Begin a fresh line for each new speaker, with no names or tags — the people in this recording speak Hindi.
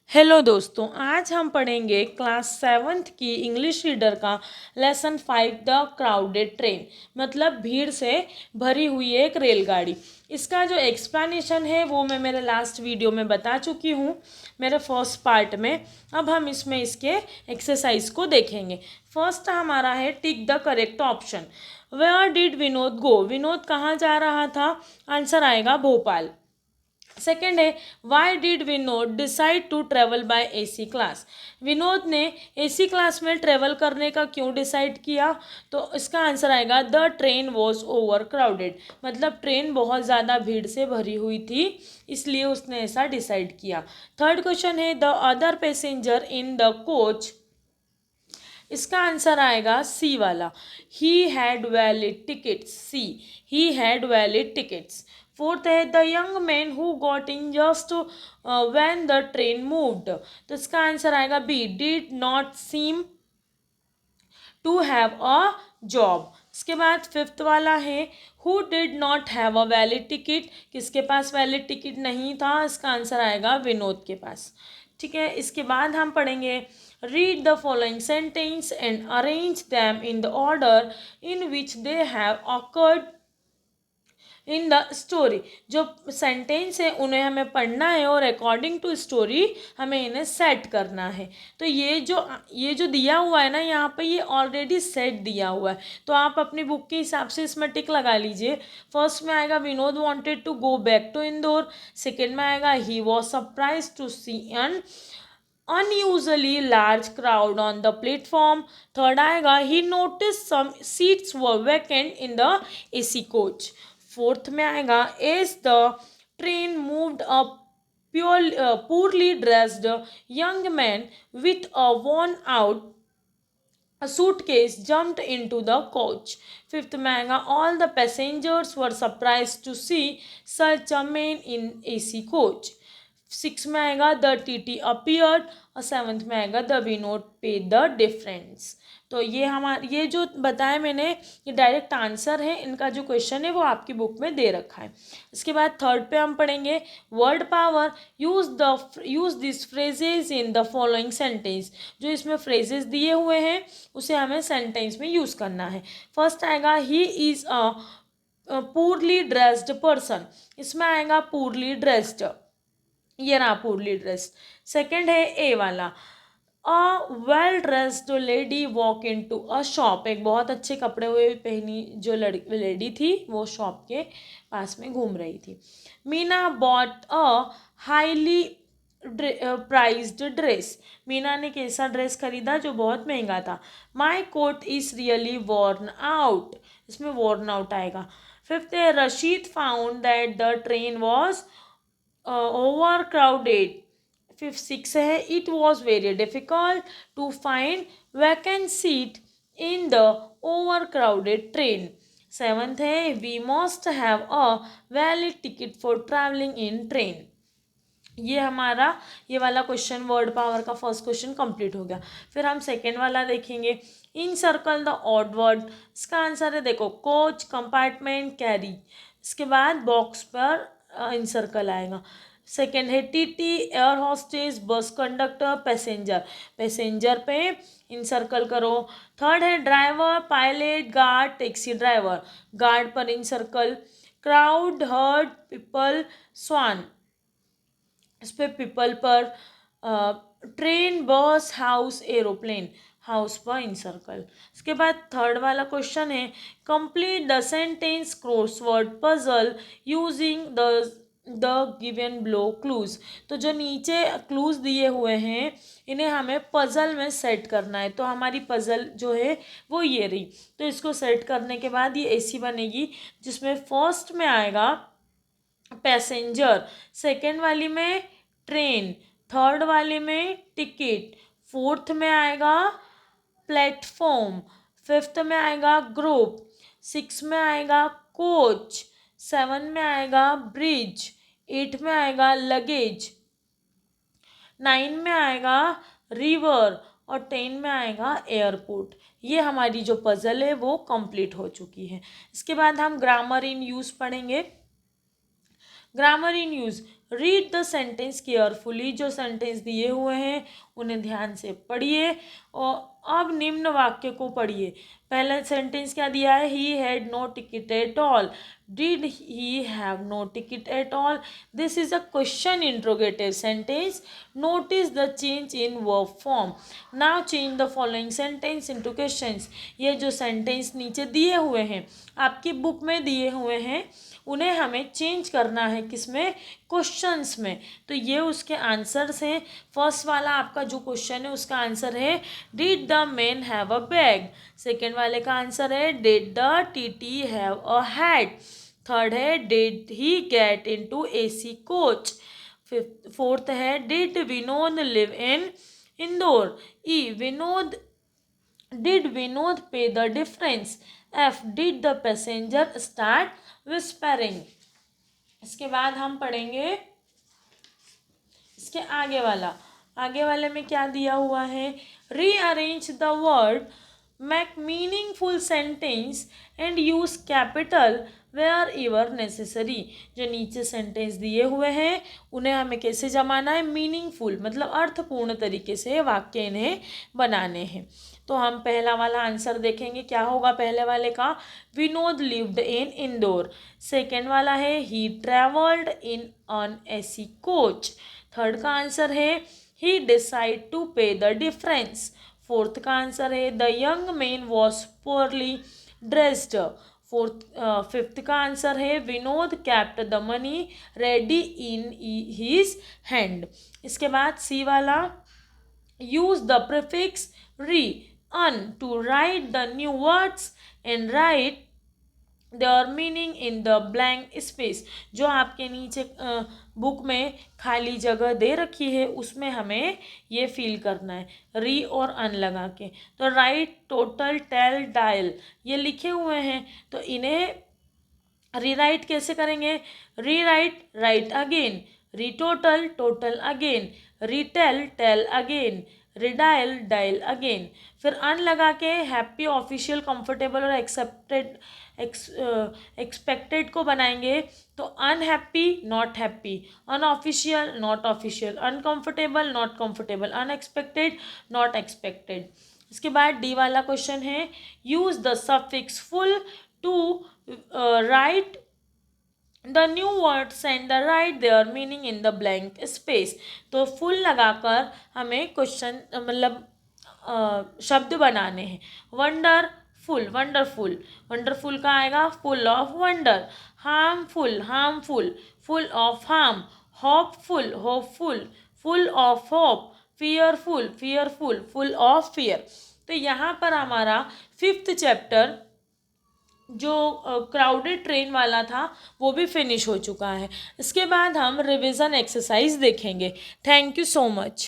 हेलो दोस्तों, आज हम पढ़ेंगे क्लास 7th की इंग्लिश रीडर का लेसन 5 द क्राउडेड ट्रेन। मतलब भीड़ से भरी हुई एक रेलगाड़ी। इसका जो एक्सप्लेनेशन है वो मैं मेरे लास्ट वीडियो में बता चुकी हूँ, मेरे फर्स्ट पार्ट में। अब हम इसमें इसके एक्सरसाइज को देखेंगे। फर्स्ट हमारा है tick the correct option. Where did Vinod go? Vinod कहाँ जा रहा था? आंसर आएगा भोपाल। सेकेंड है why did Vinod decide to travel by AC class? Vinod ने एसी क्लास में ट्रेवल करने का क्यों डिसाइड किया? तो इसका आंसर आएगा the train was over crowded. मतलब ट्रेन बहुत ज़्यादा भीड़ से भरी हुई थी, इसलिए उसने ऐसा डिसाइड किया। थर्ड क्वेश्चन है the other passenger in the coach. इसका आंसर आएगा सी वाला, he had valid tickets. C, he had valid tickets. Fourth है the young man who got in just when the train moved. तो इसका आंसर आएगा B, did not seem to have a job. इसके बाद फिफ्थ वाला है who did not have a valid ticket. किसके पास वैलिड टिकट नहीं था? इसका आंसर आएगा विनोद के पास। ठीक है, इसके बाद हम पढ़ेंगे read the following sentence and arrange them in the order in which they have occurred in the story. जो सेंटेंस है उन्हें हमें पढ़ना है और अकॉर्डिंग टू स्टोरी हमें इन्हें सेट करना है। तो ये जो दिया हुआ है ना, यहाँ पे ये ऑलरेडी सेट दिया हुआ है, तो आप अपनी बुक के हिसाब से इसमें टिक लगा लीजिए। फर्स्ट में आएगा Vinod wanted to go back to Indore. Second में आएगा he was surprised to see an unusually large crowd on the platform. Third आएगा he noticed some seats were vacant in the AC coach. Fourth में आएगा as the train moved up poorly dressed young man with a worn out a suitcase jumped into the coach. Fifth में आएगा all the passengers were surprised to see such a man in AC coach. Six में आएगा द टीटी अपीयर्ड और सेवन्थ में आएगा the Vinod pay the difference. तो ये जो बताया मैंने, ये डायरेक्ट आंसर है। इनका जो क्वेश्चन है वो आपकी बुक में दे रखा है। इसके बाद थर्ड पे हम पढ़ेंगे word power. Use this phrases in the following sentence. जो इसमें फ्रेजेस दिए हुए हैं उसे हमें सेंटेंस में यूज़ करना है। फर्स्ट आएगा he is a पूरली dressed person. इसमें आएगा पूरली ड्रेस्ड, ये रहा पूरली ड्रेस्ड। सेकेंड है ए वाला, a well dressed lady walk in to a shop. एक बहुत अच्छे कपड़े हुए पहनी जो लेडी थी वो शॉप के पास में घूम रही थी। Meena bought a highly prized dress. Meena ने कैसा ड्रेस खरीदा? जो बहुत महंगा था। My coat is really worn out. इसमें वॉर्न आउट आएगा। फिफ्थ है Rashid found that the train was over crowded. Fifth six है it was very difficult to find vacant seat in the over crowded train. Seventh है we must have a valid ticket for travelling in train. ये हमारा ये वाला क्वेश्चन वर्ड पावर का फर्स्ट क्वेश्चन कंप्लीट हो गया। फिर हम सेकेंड वाला देखेंगे, इन सर्कल द ऑड वर्ड। इसका आंसर है देखो कोच, कंपार्टमेंट, कैरी। इसके बाद बॉक्स पर इन सर्कल आएगा। सेकेंड है TT, air hostess, bus conductor, passenger. Passenger पे इन सर्कल करो। थर्ड है driver, pilot, guard, taxi driver. Guard पर इन सर्कल। क्राउड, हर्ड, पीपल, स्वान। इस पर पीपल पर। ट्रेन, बस, हाउस, एरोप्लेन। हाउस पर इन सर्कल। इसके बाद थर्ड वाला क्वेश्चन है complete the sentence crossword puzzle using the given below clues. तो जो नीचे क्लूज दिए हुए हैं इन्हें हमें पजल में सेट करना है। तो हमारी पजल जो है वो ये रही। तो इसको सेट करने के बाद ये ऐसी बनेगी जिसमें फर्स्ट में आएगा पैसेंजर, सेकेंड वाली में ट्रेन, थर्ड वाली में टिकट, फोर्थ में आएगा प्लेटफॉर्म, फिफ्थ में आएगा ग्रुप, सिक्स में आएगा कोच, सेवन में आएगा ब्रिज, एट में आएगा लगेज, नाइन में आएगा रिवर और 10 में आएगा एयरपोर्ट। ये हमारी जो पजल है वो कंप्लीट हो चुकी है। इसके बाद हम ग्रामर इन यूज़ पढ़ेंगे। Grammar in use, read the sentence carefully, जो सेंटेंस दिए हुए हैं उन्हें ध्यान से पढ़िए। और अब निम्न वाक्य को पढ़िए। पहला सेंटेंस क्या दिया है, he had no ticket at all, did he have no ticket at all, this is a question interrogative sentence, notice the change in verb form, now change the following sentence into questions. ये जो सेंटेंस नीचे दिए हुए हैं, आपकी बुक में दिए हुए हैं, उन्हें हमें चेंज करना है किसमें, क्वेश्चंस में। तो ये उसके आंसर्स हैं। फर्स्ट वाला आपका जो क्वेश्चन है उसका आंसर है did the man have a bag, second वाले का आंसर है did the TT have a hat, third है did he get into AC coach, fifth fourth है did Vinod live in Indore, E Vinod did Vinod pay the difference, F did the passenger start whispering. इसके बाद हम पढ़ेंगे इसके आगे वाले में क्या दिया हुआ है, rearrange the word, make meaningful sentence and use capital wherever necessary. जो नीचे सेंटेंस दिए हुए हैं उन्हें हमें कैसे जमाना है, मीनिंगफुल मतलब अर्थपूर्ण तरीके से वाक्य इन्हें बनाने हैं। तो हम पहला वाला आंसर देखेंगे, क्या होगा पहले वाले का, Vinod lived in Indore, second वाला है he travelled in on AC coach, third का आंसर है he decide to pay the difference, fourth का आंसर है the young man was poorly dressed, fifth का आंसर है Vinod kept the money ready in his hand. इसके बाद सी वाला, use the prefix re un to write the new words and write their meaning in the blank space। जो आपके नीचे बुक में खाली जगह दे रखी है उसमें हमें ये फिल करना है री और अन लगा के। तो राइट, टोटल, टेल, डायल ये लिखे हुए हैं, तो इन्हें रीराइट कैसे करेंगे, rewrite, write again, retotal, total again, retail, tell again, redial, dial again. फिर अन लगा के हैप्पी, ऑफिशियल, कंफर्टेबल और एक्सपेक्टेड को बनाएंगे। तो unhappy, not happy, unofficial, not official, uncomfortable, not comfortable, unexpected, not expected. इसके बाद डी वाला क्वेश्चन है, use the suffix ful to write the new words and the write their meaning in the blank space. तो फुल लगाकर हमें क्वेश्चन मतलब शब्द बनाने हैं। वंडरफुल, वंडरफुल, वंडरफुल का आएगा full of wonder, harmful, harmful, full of harm, hopeful, hopeful, full of hope, fearful, fearful, full of fear. तो यहाँ पर हमारा 5th चैप्टर जो क्राउडेड ट्रेन वाला था वो भी फिनिश हो चुका है। इसके बाद हम रिवीजन एक्सरसाइज देखेंगे। Thank you so much.